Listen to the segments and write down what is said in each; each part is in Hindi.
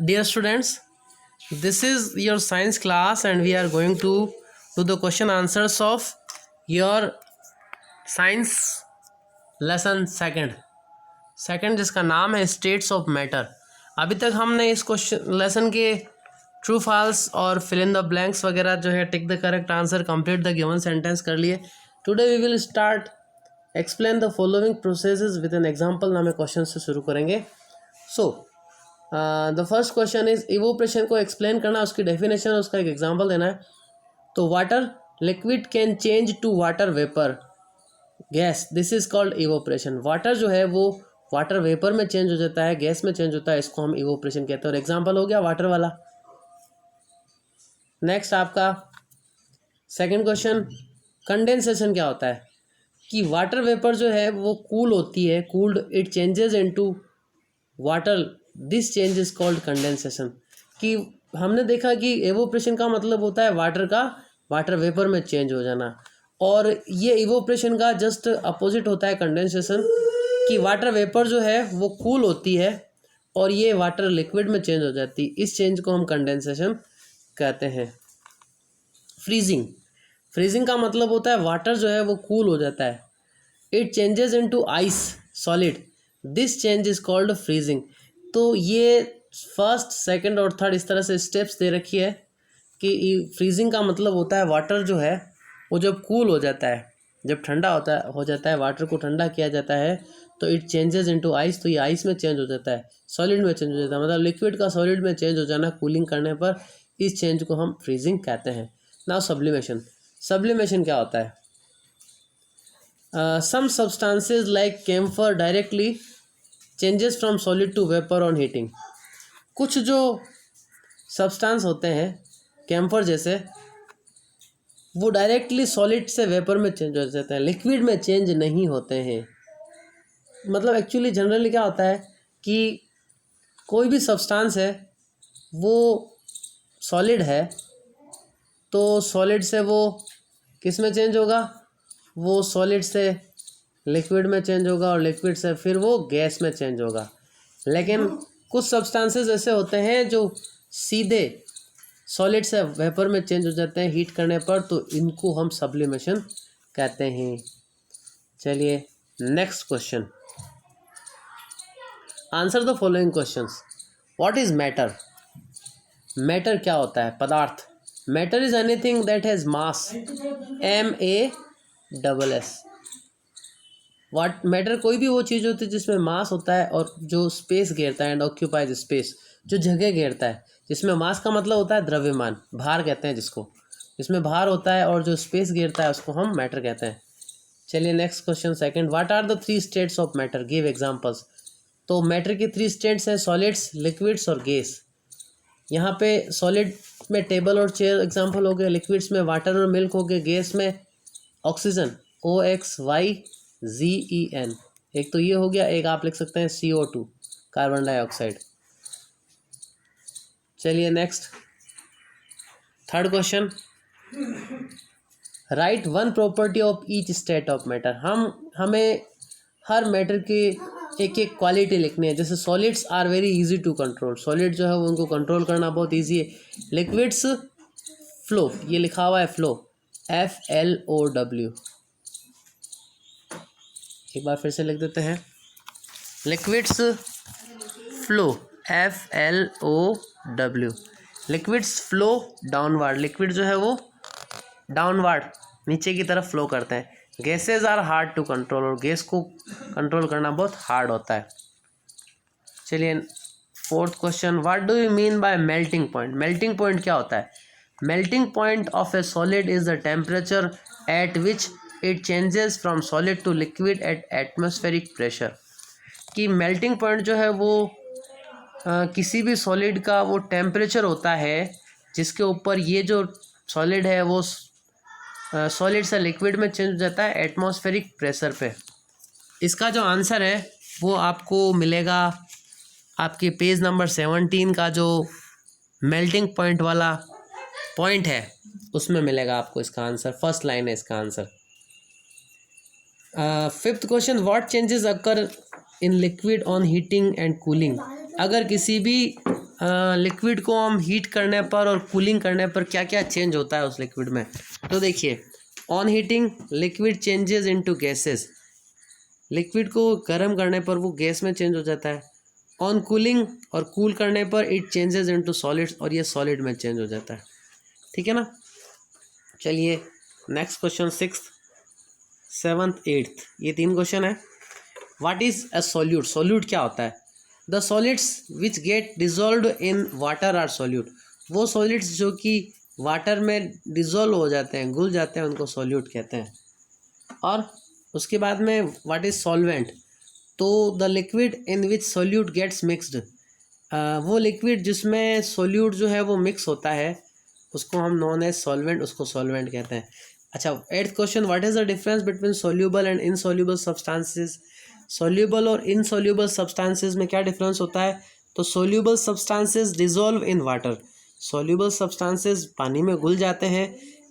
Dear students, this is your science class and we are going to do the question answers of your science lesson second जिसका नाम है स्टेट्स ऑफ मैटर। अभी तक हमने इस क्वेश्चन लेसन के ट्रू फॉल्स और फिल इन द ब्लैंक्स वगैरह जो है tick the correct answer, complete the given sentence कर लिए। Today we will start explain the following processes with an example नामे क्वेश्चन से शुरू करेंगे। So the first question is evaporation को एक्सप्लेन करना, उसकी डेफिनेशन, उसका एक एग्जांपल देना है। तो water liquid can change to water vapour gas, this is called evaporation. Water जो है वो वाटर वेपर में चेंज हो जाता है, गैस में चेंज होता है, इसको हम इवोपरेशन कहते हैं। और एग्जांपल हो गया वाटर वाला। नेक्स्ट आपका सेकंड क्वेश्चन, कंडेंसेशन क्या होता है कि वाटर वेपर जो है वो कूल होती है, cooled it changes into water, this change is called condensation. कि हमने देखा कि इवोपरेशन का मतलब होता है वाटर का वाटर वेपर में चेंज हो जाना, और ये इवोपरेशन का जस्ट अपोजिट होता है कंडेंसेशन, कि वाटर वेपर जो है वो कूल होती है और ये वाटर लिक्विड में चेंज हो जाती है। इस चेंज को हम कंडेंसेशन कहते हैं। फ्रीजिंग, फ्रीजिंग का मतलब होता है वाटर जो है वो कूल हो जाता है, it changes into ice solid, this change is called freezing. तो ये फर्स्ट सेकंड और थर्ड इस तरह से स्टेप्स दे रखी है कि फ्रीजिंग का मतलब होता है वाटर जो है वो जब कूल हो जाता है, जब ठंडा हो जाता है, वाटर को ठंडा किया जाता है तो इट चेंजेस इनटू आइस, तो ये आइस में चेंज हो जाता है, सॉलिड में चेंज हो जाता है, मतलब लिक्विड का सॉलिड में चेंज हो जाना कूलिंग करने पर, इस चेंज को हम फ्रीजिंग कहते हैं। नाउ सब्लिमेशन, सब्लिमेशन क्या होता है? Some substances like camphor directly changes from solid to vapour on heating. कुछ जो सब्सटेंस होते हैं कैम्फर जैसे, वो डायरेक्टली सॉलिड से वेपर में चेंज हो जाते हैं, लिक्विड में चेंज नहीं होते हैं। मतलब एक्चुअली जनरली क्या होता है कि कोई भी सब्सटेंस है वो सॉलिड है तो सॉलिड से वो किस में चेंज होगा, वो सॉलिड से लिक्विड में चेंज होगा और लिक्विड से फिर वो गैस में चेंज होगा। लेकिन कुछ सब्सटेंसेस ऐसे होते हैं जो सीधे सॉलिड से वेपर में चेंज हो जाते हैं हीट करने पर, तो इनको हम सब्लिमेशन कहते हैं। चलिए next question, answer the following questions. What is matter? Matter क्या होता है? पदार्थ। Matter is anything that has mass, MASS। What matter कोई भी वो चीज़ होती है जिसमें मास होता है और जो स्पेस घेरता है, एंड ऑक्यूपाइज स्पेस, जो जगह घेरता है। जिसमें मास का मतलब होता है द्रव्यमान, भार कहते हैं जिसको, जिसमें भार होता है और जो स्पेस घेरता है उसको हम मैटर कहते हैं। चलिए next question second, what are the 3 states of matter, give examples. तो मैटर की 3 स्टेट्स हैं, सॉलिड्स, लिक्विड्स और गैस। यहाँ पे सॉलिड में टेबल और चेयर एग्जाम्पल हो गए, लिक्विड्स में वाटर और मिल्क हो गए, गैस में ऑक्सीजन, OXYZEN। एक तो ये हो गया, एक आप लिख सकते हैं CO2, कार्बन डाइऑक्साइड। चलिए next third question, right one property of each state of matter. हमें हर मैटर के एक एक क्वालिटी लिखनी है। जैसे solids are very easy to control, solid जो है वो उनको कंट्रोल करना बहुत इजी है। लिक्विड्स फ्लो, ये लिखा हुआ है फ्लो, FLOW। एक बार फिर से लिख देते हैं, liquids flow, FLOW। Liquids flow downward, liquid जो है वो डाउनवर्ड नीचे की तरफ फ्लो करते हैं। Gases are hard to control, और गैस को कंट्रोल करना बहुत हार्ड होता है। चलिए fourth question, what do you mean by melting point? Melting point क्या होता है? Melting point of a solid is the temperature at which it changes from solid to liquid at atmospheric pressure. कि मेल्टिंग पॉइंट जो है वो किसी भी सॉलिड का वो टेम्परेचर होता है जिसके ऊपर ये जो सॉलिड है वो सॉलिड से लिक्विड में चेंज हो जाता है एटमॉस्फेरिक प्रेशर पे। इसका जो आंसर है वो आपको मिलेगा आपके पेज नंबर 17 का जो मेल्टिंग पॉइंट वाला पॉइंट है उसमें मिलेगा आपको इसका आंसर, फर्स्ट लाइन है इसका answer. Fifth question, what changes occur in liquid on heating and cooling. अगर किसी भी लिक्विड को हम हीट करने पर और कूलिंग करने पर क्या क्या चेंज होता है उस लिक्विड में। तो देखिए, on heating liquid changes into gases, liquid को गर्म करने पर वो गैस में चेंज हो जाता है। ऑन कूलिंग और कूल करने पर इट चेंजेस इनटू सॉलिड्स, और ये सॉलिड में चेंज हो जाता है। ठीक है ना। चलिए next question, 6th, 7th, 8th, ये 3 क्वेश्चन है। What is a solute, solute क्या होता है। The solids which get dissolved in water are solute, वो सॉलिड्स जो कि वाटर में डिजॉल्व हो जाते हैं, घुल जाते हैं, उनको सॉल्यूट कहते हैं। और उसके बाद में व्हाट इज सॉल्वेंट, तो the liquid in which solute gets mixed, वो लिक्विड जिसमें सॉल्यूट जो है वो मिक्स होता है उसको हम नॉन एज सॉल्वेंट, उसको सॉल्वेंट कहते हैं। अच्छा, 8th question, what is the difference between soluble and insoluble substances, soluble और इनसॉल्यूबल सब्सटेंसेस में क्या डिफरेंस होता है। तो soluble substances dissolve in water, soluble substances पानी में घुल जाते हैं।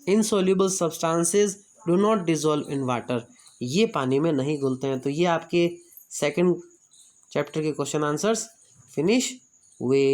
Insoluble substances do not dissolve in water, ये पानी में नहीं घुलते हैं। तो ये आपके 2nd चैप्टर के क्वेश्चन आंसर्स फिनिश हुए।